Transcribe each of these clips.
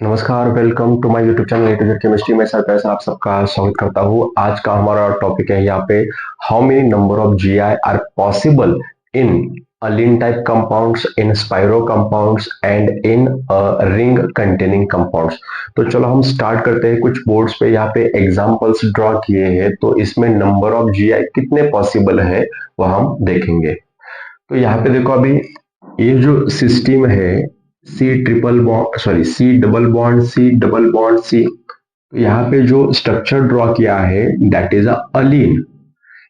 नमस्कार, welcome to my YouTube channel A to Z chemistry में sir कैसा आप सबका स्वागत करता हूँ। आज का हमारा टॉपिक है यहाँ पे how many number of GI are possible in allene type compounds, in spiro compounds and in ring containing compounds. तो चलो हम स्टार्ट करते हैं। कुछ बोर्ड्स पे यहाँ पे एग्जांपल्स ड्रॉ किए हैं, तो इसमें नंबर ऑफ जीआई कितने पॉसिबल है वह हम देखेंगे। तो यहाँ पे देखो, अभी ये जो सिस्टम है C triple bond, sorry C double bond C double bond C, तो यहाँ पे जो स्ट्रक्चर ड्रॉ किया है दैट इज अलीन।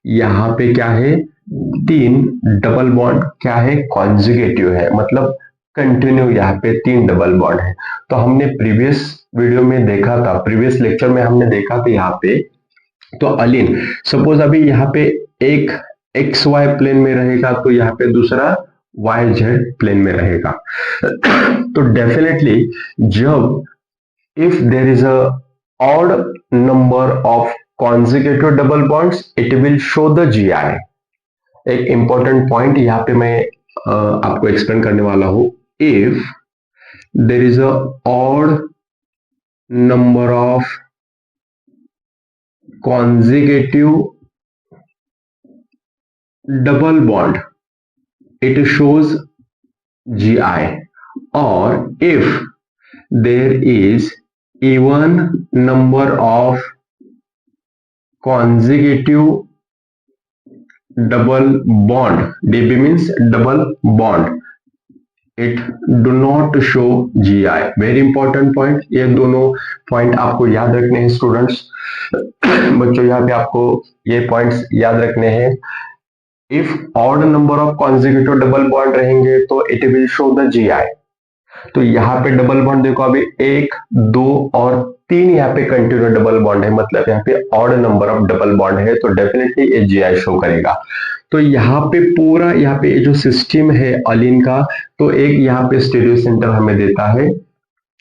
यहाँ पे क्या है, तीन डबल बॉन्ड क्या है, कॉन्जुगेटिव है, मतलब कंटिन्यू। यहाँ पे तीन डबल बॉन्ड है। तो हमने प्रीवियस वीडियो में देखा था, प्रीवियस लेक्चर में हमने देखा था यहाँ पे, तो अलीन सपोज अभी यहाँ पे एक एक्स वाई प्लेन में रहेगा, तो यहाँ पे दूसरा वाई जेड प्लेन में रहेगा। तो डेफिनेटली जब if there is a odd number of consecutive double bonds it will show the GI. एक इंपॉर्टेंट पॉइंट यहाँ पे मैं आपको एक्सप्लेन करने वाला हूं। If there is a odd number of consecutive double bond it shows GI, or if there is even number of consecutive double bond, DB means double bond, it do not show GI। Very important point, ये दोनों point आपको याद रखने हैं students. बच्चों यहाँ पे आपको ये पॉइंट्स याद रखने हैं। If odd number of consecutive double bond रहेंगे तो it will show the GI. तो यहाँ पे डबल बॉन्ड देखो, अभी एक, दो और तीन यहाँ पे कंटिन्यू डबल बॉन्ड है, मतलब यहाँ पे odd number of double bond है, तो डेफिनेटली ये जीआई शो करेगा। तो यहाँ पे पूरा यहाँ पे जो सिस्टम है अलीन का, तो एक यहाँ पे स्टीरियो सेंटर हमें देता है,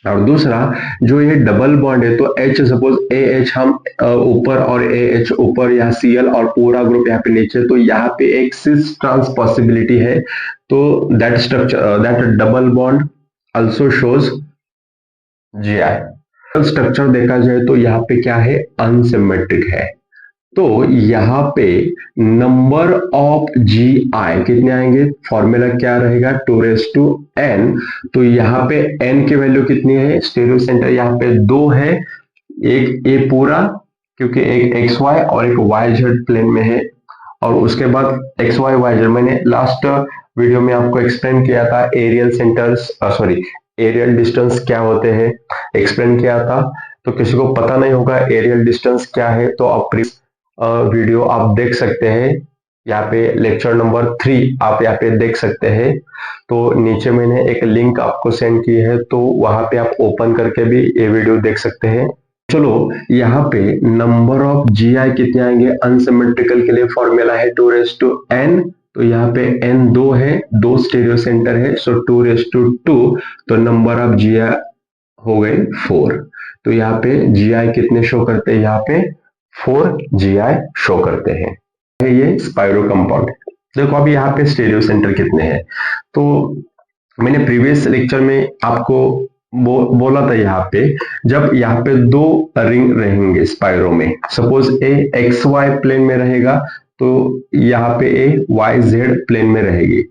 और दूसरा जो ये डबल बॉन्ड है, तो H सपोज ए एच हम ऊपर और ए एच ऊपर, यहाँ Cl और पूरा ग्रुप यहाँ पे नीचे, तो यहाँ पे एक सिस ट्रांस पॉसिबिलिटी है। तो that structure, that double bond also shows GI. Structure देखा जाए तो यहाँ पे क्या है, अनसिमेट्रिक है। तो यहाँ पे नंबर ऑफ जी आई कितने आएंगे, फॉर्मूला क्या रहेगा, 2n। तो यहाँ पे n की वैल्यू कितनी है, स्टीरियो सेंटर यहाँ पे दो है, एक ए पूरा, क्योंकि एक एक्स वाई और एक वाई जेड प्लेन में है, और उसके बाद एक्स वाई वाई जेड मैंने लास्ट वीडियो में आपको एक्सप्लेन किया था, aerial centers, sorry aerial distance क्या होते हैं, एक्सप्लेन किया था। तो किसी को पता नहीं होगा एरियल डिस्टेंस क्या है, तो आप वीडियो आप देख सकते हैं, यहाँ पे लेक्चर नंबर 3 आप यहाँ पे देख सकते हैं। तो नीचे मैंने एक लिंक आपको सेंड की है, तो वहां पे आप ओपन करके भी ये वीडियो देख सकते हैं। चलो यहाँ पे नंबर ऑफ जीआई कितने आएंगे, अनसिमेट्रिकल के लिए फॉर्मूला है 2n। तो यहाँ पे n दो है, दो स्टीरियो सेंटर है, सो 2 तो नंबर ऑफ जीआई हो गए 4। तो यहाँ पे जीआई कितने शो करते हैं, यहाँ पे 4 जीआई शो करते हैं। ये स्पाइरो कंपाउंड। देखो अभी यहाँ पे स्टीरियो सेंटर कितने हैं, तो मैंने प्रीवियस लेक्चर में आपको बोला था, यहाँ पे जब यहाँ पे दो रिंग रहेंगे स्पाइरो में, सपोज ए एक्स वाई प्लेन में रहेगा, तो यहाँ पे ए वाई जेड प्लेन में रहेगी।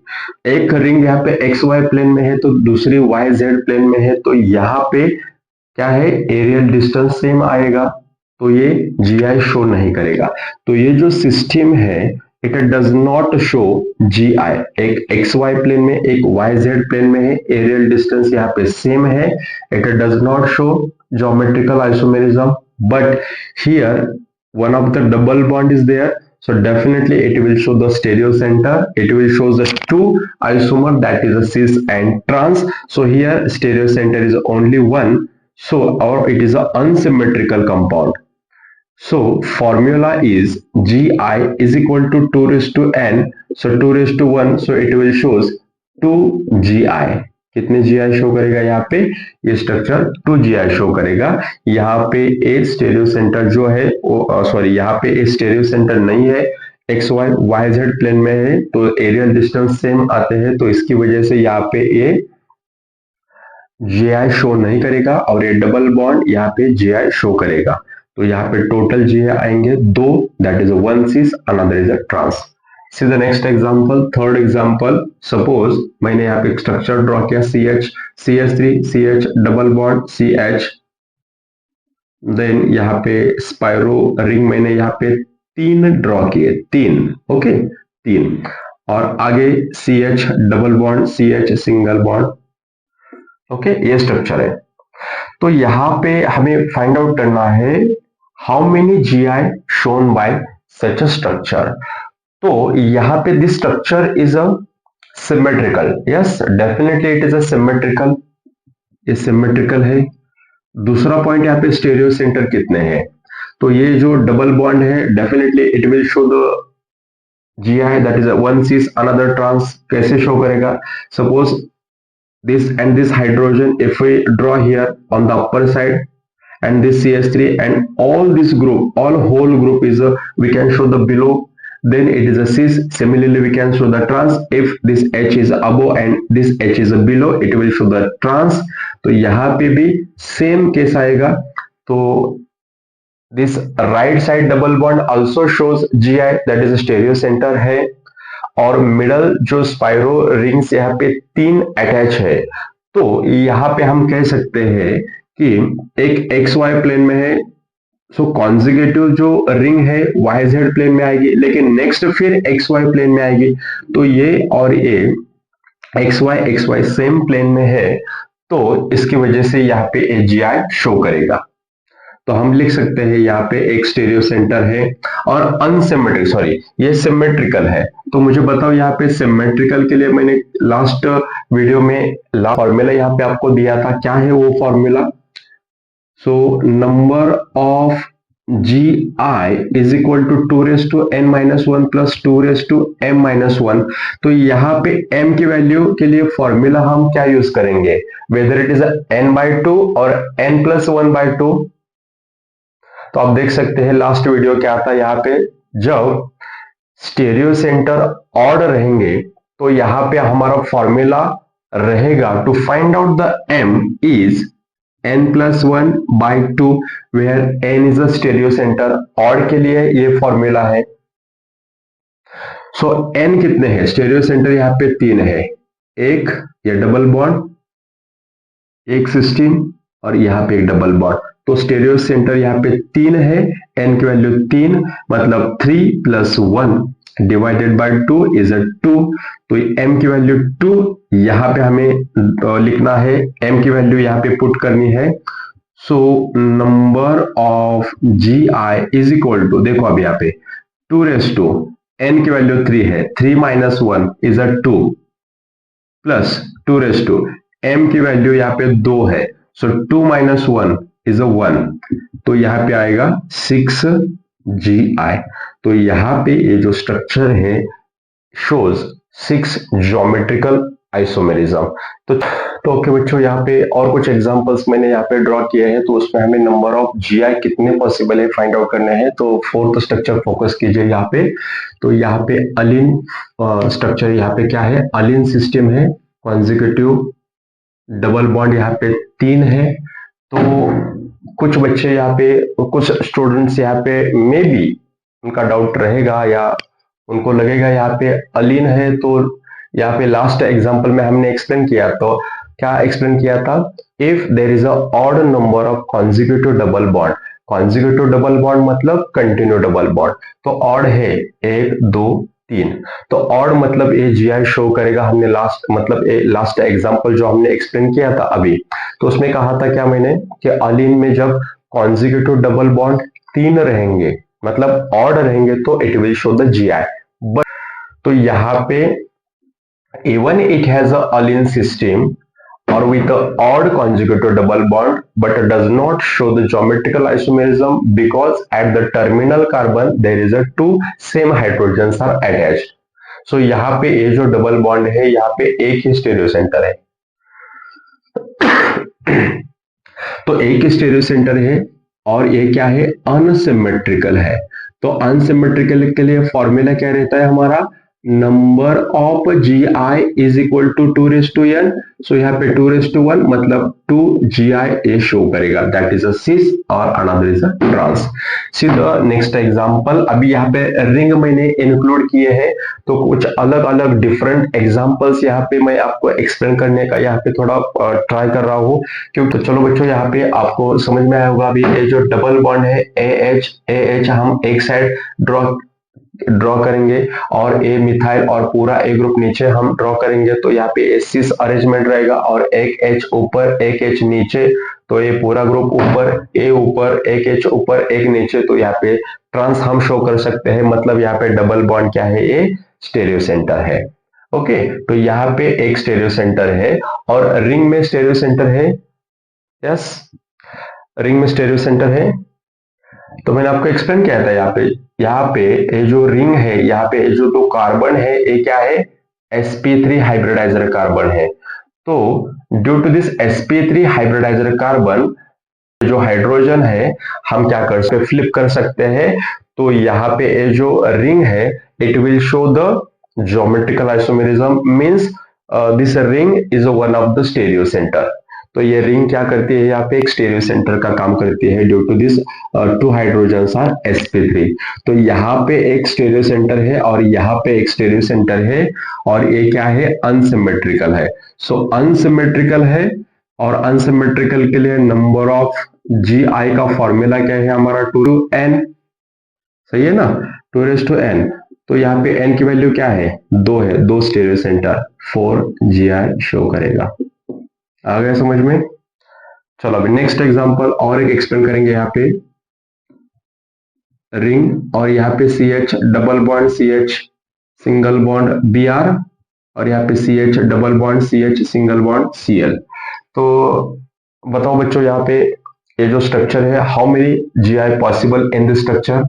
एक रिंग यहाँ पे एक्स वाई प्लेन में है, तो दूसरी वाई जेड प्लेन में है, तो यहाँ पे क्या है, एरियल डिस्टेंस सेम आएगा, तो ये जीआई शो नहीं करेगा। तो ये जो सिस्टम है it does not show GI. एक एक्स वाई प्लेन में, एक वाई जेड प्लेन में है, एरियल डिस्टेंस यहाँ पे सेम है, it does not show geometrical isomerism, but here one of the double bond is there, so definitely it will show the stereo center, it will show the two isomer, that is a cis and trans. So here stereo center is only one, so or it is an unsymmetrical compound. So formula is gi is equal to 2 raised to n, so 2 raised to 1, so it will shows 2 gi। कितने GI show करेगा, यहाँ पे ये structure 2 GI show करेगा। यहाँ पे ए stereo centre जो है, सॉरी यहाँ पे ए स्टेरियो सेंटर नहीं है, X Y Y Z plane में है, तो एरियल डिस्टेंस सेम आते हैं, तो इसकी वजह से यहाँ पे ए GI शो नहीं करेगा और ये डबल बॉन्ड यहाँ पे GI शो करेगा। तो यहाँ पे टोटल GI आएंगे दो, that is one cis another is a trans. See the next example, third example. Suppose मैंने यहाँ पे एक स्ट्रक्चर ड्रॉ किया CH, CH3, CH double bond CH, then यहाँ पे स्पाइरो रिंग मैंने यहाँ पे तीन ड्रॉ किए, तीन, ओके, तीन, और आगे CH double bond CH single bond, okay, ये स्ट्रक्चर है। तो यहाँ पे हमें फाइंड आउट करना है how many GI shown by such a structure. तो यहाँ पे this structure is a symmetrical, yes definitely it is a symmetrical, ये सिमेट्रिकल है। दूसरा पॉइंट यहाँ पे स्टेरियो सेंटर कितने हैं, तो ये जो डबल बॉन्ड है definitely it will show the GI that is one cis another trans. कैसे शो करेगा, suppose this and this hydrogen, if we draw here on the upper side, and this CH3 and all this group, all whole group is a, we can show the below, then it is a cis. Similarly we can show the trans, if this H is above and this H is below, it will show the trans। तो यहाँ पे भी same case आएगा। तो this right side double bond also shows GI, that is stereo centre है, और middle जो spiro rings यहाँ पे तीन अटैच है। तो यहाँ पे हम कह सकते हैं कि एक XY प्लेन में है, सो कॉन्जिक्यूटिव जो रिंग है YZ प्लेन में आएगी, लेकिन नेक्स्ट फिर XY प्लेन में आएगी। तो ये और ये XY सेम प्लेन में है, तो इसकी वजह से यहाँ पे AGI शो करेगा। तो हम लिख सकते हैं यहाँ पे एक स्टेरियो सेंटर है और अनसिमेट्रिक, सॉरी ये सिमेट्रिकल है। तो मुझे बताओ यहाँ पे सिमेट्रिकल के लिए मैंने लास्ट वीडियो में फॉर्मूला यहाँ पे आपको दिया था, क्या है वो formula. So number of GI is equal to 2n-1 plus 2m-1। तो यहाँ पे m की वैल्यू के लिए फॉर्मूला हम क्या यूज करेंगे, वेदर इट इज n/2 और n+1/2। तो आप देख सकते हैं लास्ट वीडियो क्या था, यहाँ पे जब स्टेरियो सेंटर ऑड रहेंगे तो यहाँ पे हमारा फॉर्मूला रहेगा to find out the m is n+1/2 where n is a stereo center. Odd के लिए ये फॉर्मूला है। सो n कितने हैं, स्टेरियो सेंटर यहाँ पे तीन है, एक ये डबल बॉन्ड, एक 16 और यहाँ पे एक डबल बॉन्ड। तो स्टेरियो सेंटर यहाँ पे तीन है, n की वैल्यू तीन, मतलब 3 + 1 डिवाइडेड बाय 2 इज 2। तो m की वैल्यू 2, यहाँ पे हमें लिखना है, m की वैल्यू यहाँ पे पुट करनी है। So number of GI is equal to, देखो अब यहाँ पे 2 n की वैल्यू 3 है, 3 - 1 इज 2 प्लस 2 m की वैल्यू यहाँ पे 2 है, सो 2 - 1 इज 1, तो यहाँ पे आएगा 6 GI। तो यहाँ पे ये जो स्ट्रक्चर है शोज 6 ज्योमेट्रिकल आइसोमेरिज्म। तो ओके बच्चों, यहाँ पे और कुछ एग्जांपल्स मैंने यहाँ पे ड्रॉ किए हैं, तो उसमें हमें नंबर ऑफ GI कितने पॉसिबल है फाइंड आउट करने हैं। तो फोर्थ स्ट्रक्चर फोकस कीजिए यहाँ पे। तो यहाँ पे अलिन स्ट्रक्चर, यहाँ पे क्या है, अलिन सिस्टम है, कॉन्जिक्यूटिव डबल बॉन्ड यहाँ पे तीन है। तो कुछ बच्चे यहाँ पे, कुछ स्टूडेंट्स यहाँ पे मे बी उनका डाउट रहेगा या उनको लगेगा यहाँ पे अलीन है, तो यहाँ पे लास्ट एग्जांपल में हमने एक्सप्लेन किया, तो क्या एक्सप्लेन किया था, if there is a odd number of consecutive double bond. Consecutive double bond मतलब कंटिन्यू डबल बॉन्ड, तो ऑड है 1 2 3, तो ऑड मतलब ये GI शो करेगा। हमने लास्ट एग्जांपल जो हमने एक्सप्लेन किया था अभी, तो उसमें कहा था क्या मैंने कि अलीन में जब कॉन्जिक्यूटिव डबल बॉन्ड तीन रहेंगे, मतलब ऑड रहेंगे, तो it will show the GI। But तो यहाँ पे even it has a allene system or with a odd conjugative double bond, but it does not show the geometrical isomerism because at the terminal carbon there is a two same hydrogens are attached। so यहाँ पे ये जो double bond है, यहाँ पे एक ही stereo centre है, तो एक ही स्टेरियो सेंटर है और ये क्या है, अनसिमेट्रिकल है। तो अनसिमेट्रिकल के लिए फॉर्मूला क्या रहता है हमारा, number of G I is equal to 2 raised to n। So यहाँ पे 2 raised to 1 मतलब 2 GI ये शो करेगा, दैट इज अ सिस और another is a trans. See the next example, अभी यहाँ पे रिंग मैंने इंक्लूड किए हैं, तो कुछ अलग अलग डिफरेंट एग्जांपल्स यहाँ पे मैं आपको एक्सप्लेन करने का यहाँ पे थोड़ा ट्राई कर रहा हूँ। क्योंकि तो चलो बच्चों, यहाँ पे आपको समझ में आया होगा, अभी ये जो डबल बॉन्ड है AH हम एक साइड ड्रॉ करेंगे और ए मिथाइल और पूरा ए ग्रुप नीचे हम ड्रॉ करेंगे, तो यहाँ पे सिस अरेंजमेंट रहेगा और एक H ऊपर एक H नीचे, तो ये पूरा ग्रुप ऊपर एक H ऊपर एक नीचे, तो यहाँ पे ट्रांस हम शो कर सकते हैं। मतलब यहाँ पे डबल बॉन्ड क्या है, ये स्टेरियो सेंटर है। ओके, तो यहाँ पे एक स्टेरियो सेंटर है और रिंग में स्टेरियो सेंटर है। यस, रिंग में स्टेरियो सेंटर है। तो मैंने आपको एक्सप्लेन किया था, यहाँ पे ये जो रिंग है, यहाँ पे जो दो कार्बन है, ये क्या है, sp3 हाइब्रिडाइजर कार्बन है। तो due to this sp3 hybridised carbon, जो हाइड्रोजन है हम क्या कर सकते, फ्लिप कर सकते हैं। तो यहाँ पे ये जो रिंग है, it will show the geometrical isomerism, means this ring is one of the stereo centre. तो ये रिंग क्या करती है, यहाँ पे एक स्टेरियो सेंटर का काम करती है, due to this two hydrogens are sp3। तो यहाँ पे एक स्टेरियो सेंटर है और यहाँ पे एक स्टेरियो सेंटर है, और ये क्या है, अनसिमेट्रिकल है। सो अनसिमेट्रिकल है, और अनसिमेट्रिकल के लिए नंबर ऑफ जी आई का फॉर्मूला क्या है हमारा, 2n। सही है ना, 2n। तो यहाँ पे n की वैल्यू क्या है, 2 है, 2 स्टेरियो सेंटर, 4GI शो करेगा। आ गया समझ में। चलो अभी नेक्स्ट एग्जांपल और एक एक्सप्लेन करेंगे। यहाँ पे रिंग और यहाँ पे CH double bond CH single bond Br, और यहाँ पे CH double bond CH single bond Cl। तो बताओ बच्चों, यहाँ पे ये जो स्ट्रक्चर है, how many GI possible in this structure,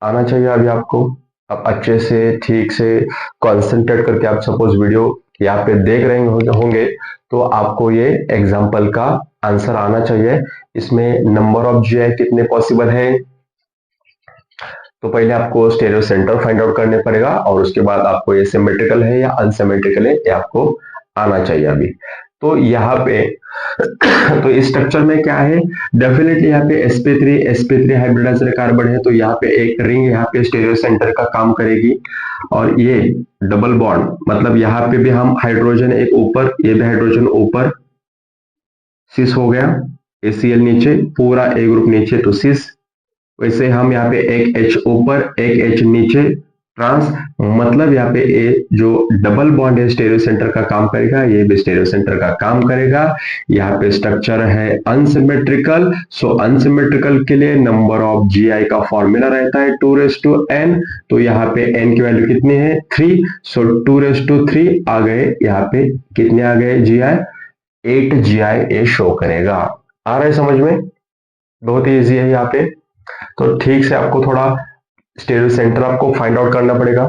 आना चाहिए अभी आपको। अब अच्छे से ठीक से कंसंट्रेट करके आप सपोज वीडियो यहाँ पे देख रहे होंगे, तो आपको ये एग्जाम्पल का आंसर आना चाहिए। इसमें नंबर ऑफ GI कितने पॉसिबल है, तो पहले आपको स्टेरियो सेंटर फाइंड आउट करने पड़ेगा, और उसके बाद आपको ये सिमेट्रिकल है या अनसिमेट्रिकल है ये आपको आना चाहिए अभी। तो यहाँ पे तो इस स्ट्रक्चर में क्या है, डेफिनेटली यहाँ पे sp3 हाइब्रिडाइज्ड कार्बन है, तो यहाँ पे एक रिंग यहाँ पे स्टेरियो सेंटर का काम करेगी, और ये डबल बॉन्ड मतलब यहाँ पे भी हम हाइड्रोजन एक ऊपर, ये भी हाइड्रोजन ऊपर, सिस हो गया, ACl नीचे, पूरा ए ग्रुप नीचे, तो सिस। वैसे हम यहाँ पे एक H ऊपर एक H नीचे, ट्रांस, मतलब यहाँ पे ए जो डबल बॉन्ड है स्टेरियो सेंटर का काम करेगा, ये भी स्टेरियो सेंटर का काम करेगा। यहाँ पे स्ट्रक्चर है अनसिमेट्रिकल, सो अनसिमेट्रिकल के लिए नंबर ऑफ GI का फॉर्मूला रहता है 2n। तो यहाँ पे n की वैल्यू कितनी है, 3। सो 2 3 आ गए, यहाँ पे कितने आ गए GI, 8GI ये शो करेगा। आ रहा है समझ में, बहुत ही ईजी है यहाँ पे। तो ठीक से आपको थोड़ा स्टेरियो सेंटर आपको फाइंड आउट करना पड़ेगा,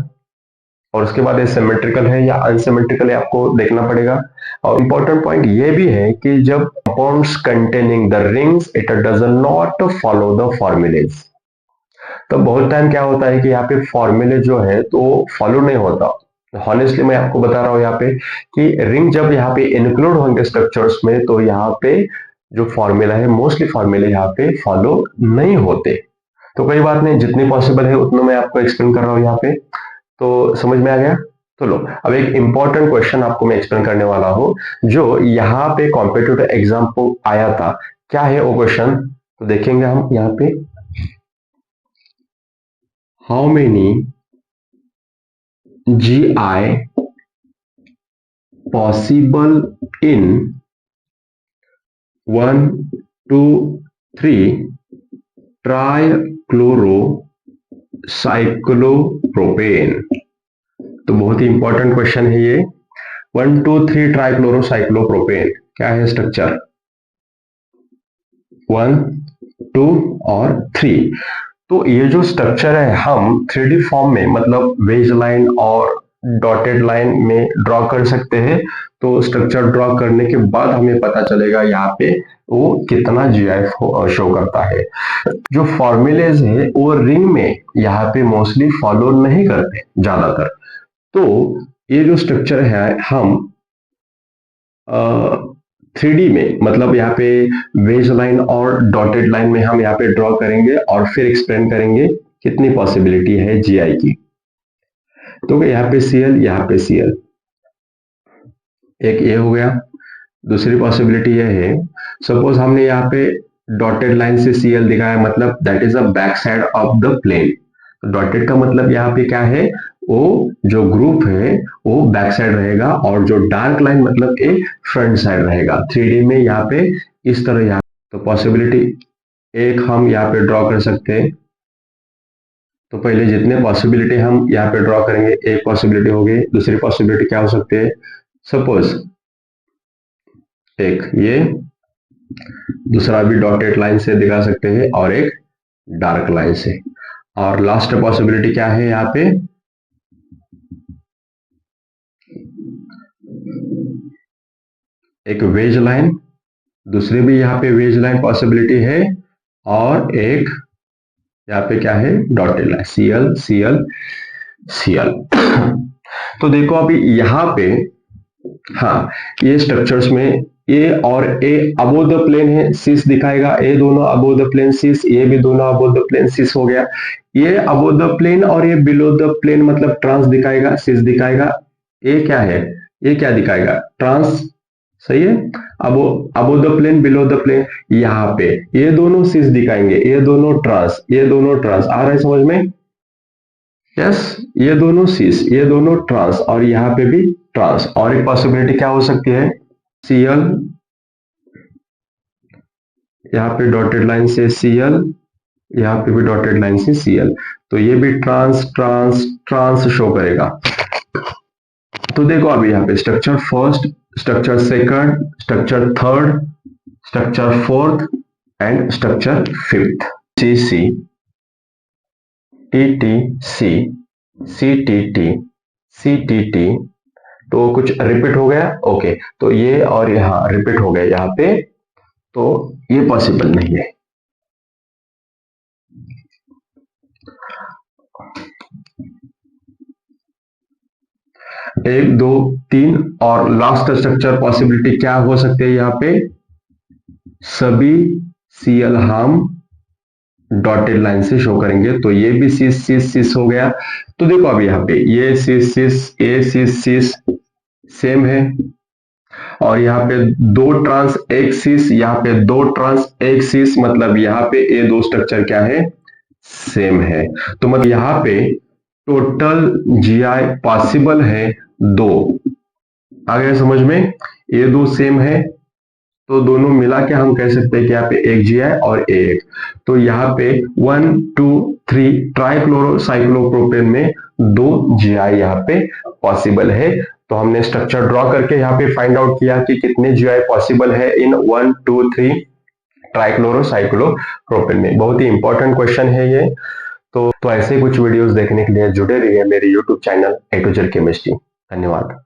और उसके बाद ये सिमेट्रिकल है या अनसिमेट्रिकल है आपको देखना पड़ेगा। और इंपॉर्टेंट पॉइंट ये भी है कि जब compounds containing the rings it does not follow the formulas, तो बहुत टाइम क्या होता है कि यहाँ पे फॉर्मूले जो है तो फॉलो नहीं होता। हॉनेस्टली मैं आपको बता रहा हूँ यहाँ पे कि रिंग जब यहाँ पे इंक्लूड होंगे स्ट्रक्चर्स में, तो यहाँ पे जो फॉर्मूला है, मोस्टली फॉर्मूले यहाँ पे फॉलो नहीं होते। तो कोई बात नहीं, जितनी पॉसिबल है उतना मैं आपको एक्सप्लेन कर रहा हूँ यहाँ पे। तो समझ में आ गया। तो लो, अब एक इंपॉर्टेंट क्वेश्चन आपको मैं एक्सप्लेन करने वाला हूँ, जो यहाँ पे कॉम्पिटिटिव एग्जाम को आया था। क्या है वो क्वेश्चन, तो देखेंगे हम यहाँ पे, how many GI possible in 1 2 3 ट्राइक्लोरोसाइक्लोप्रोपेन। तो बहुत ही इंपॉर्टेंट क्वेश्चन है ये। 1 2 3 ट्राइक्लोरोसाइक्लोप्रोपेन क्या है स्ट्रक्चर, 1 2 और 3। तो ये जो स्ट्रक्चर है हम 3D फॉर्म में, मतलब वेज लाइन और डॉटेड लाइन में ड्रॉ कर सकते हैं। तो स्ट्रक्चर ड्रॉ करने के बाद हमें पता चलेगा यहाँ पे वो कितना जीआई शो करता है। जो फॉर्मूलेज है वो रिंग में यहाँ पे मोस्टली फॉलो नहीं करते ज्यादातर। तो ये जो स्ट्रक्चर है हम 3D में, मतलब यहाँ पे वेज लाइन और डॉटेड लाइन में हम यहाँ पे ड्रॉ करेंगे और फिर एक्सप्लेन करेंगे कितनी पॉसिबिलिटी है जीआई की। तो यहाँ पे सीएल, यहाँ पे सीएल, एक ये हो गया। दूसरी पॉसिबिलिटी ये है, सपोज हमने यहाँ पे डॉटेड लाइन से सीएल दिखाया, मतलब that is the back side of the plane. Dotted का मतलब यहाँ पे क्या है, वो जो ग्रुप है वो बैक साइड रहेगा और जो डार्क लाइन मतलब एक फ्रंट साइड रहेगा। 3D में यहाँ पे इस तरह यहाँ, तो पॉसिबिलिटी एक हम यहाँ पे ड्रॉ कर सकते हैं। तो पहले जितने पॉसिबिलिटी हम यहाँ पे ड्रॉ करेंगे, एक पॉसिबिलिटी हो गई। दूसरी पॉसिबिलिटी क्या हो सकती है, सपोज एक ये, दूसरा भी डॉटेड लाइन से दिखा सकते हैं और एक डार्क लाइन से। और लास्ट पॉसिबिलिटी क्या है यहाँ पे, एक वेज लाइन, दूसरी भी यहाँ पे वेज लाइन पॉसिबिलिटी है, और एक यहाँ पे क्या है, dotted line, CL CL CL. तो देखो अभी यहाँ पे, हाँ ये स्ट्रक्चर्स में ए और ए अबोव द प्लेन है, सिस दिखाएगा, ए दोनों अबोव द प्लेन सिस, ये भी दोनों अबोव द प्लेन सिस हो गया। ये अबोव द प्लेन और ये बिलो द प्लेन मतलब ट्रांस दिखाएगा, सिस दिखाएगा। ये क्या है, ये क्या दिखाएगा, ट्रांस, सही है। Above the plane below the plane, यहाँ पे ये दोनों सिस दिखाएंगे, ये दोनों ट्रांस, ये दोनों ट्रांस। आ रहा है समझ में, यस, ये दोनों सिस, ये दोनों ट्रांस, और यहाँ पे भी ट्रांस। और एक पॉसिबिलिटी क्या हो सकती है, सीएल, यहाँ पे डॉटेड लाइन से सीएल, यहाँ पे भी डॉटेड लाइन से सीएल। तो ये भी ट्रांस ट्रांस ट्रांस शो करेगा। तो देखो अभी यहाँ पे structure first, structure second, structure third, structure fourth and structure fifth. C C T T C, C T T, C T T. तो कुछ रिपीट हो गया, ओके। तो ये और यहाँ रिपीट हो गया यहाँ पे, तो ये पॉसिबल नहीं है। एक दो तीन, और लास्ट स्ट्रक्चर पॉसिबिलिटी क्या हो सकती है यहाँ पे, सभी सीएल हम डॉटेड लाइन से शो करेंगे। तो ये भी सिस सिस सिस हो गया। तो देखो अभी यहाँ पे ये सिस सिस, ए सिस सिस सेम है, और यहाँ पे दो ट्रांस एक सिस, यहाँ पे दो ट्रांस एक सिस, मतलब यहाँ पे ये दो स्ट्रक्चर क्या है, सेम है। तो मतलब यहाँ पे टोटल जीआई पॉसिबल है दो। आ गया समझ में, ये दो सेम है तो दोनों मिला के हम कह सकते हैं कि यहाँ पे एक जीआई और एक। तो यहाँ पे 1 2 3 ट्राइक्लोरोसाइक्लोप्रोपेन में दो जीआई यहाँ पे पॉसिबल है। तो हमने स्ट्रक्चर ड्रॉ करके यहाँ पे फाइंड आउट किया कि कितने जीआई पॉसिबल है इन 1 2 3 ट्राइक्लोरोसाइक्लोप्रोपेन में। बहुत ही इंपॉर्टेंट क्वेश्चन है ये। तो ऐसे कुछ वीडियोस देखने के लिए जुड़े रहिए मेरे YouTube channel A to Z chemistry. धन्यवाद।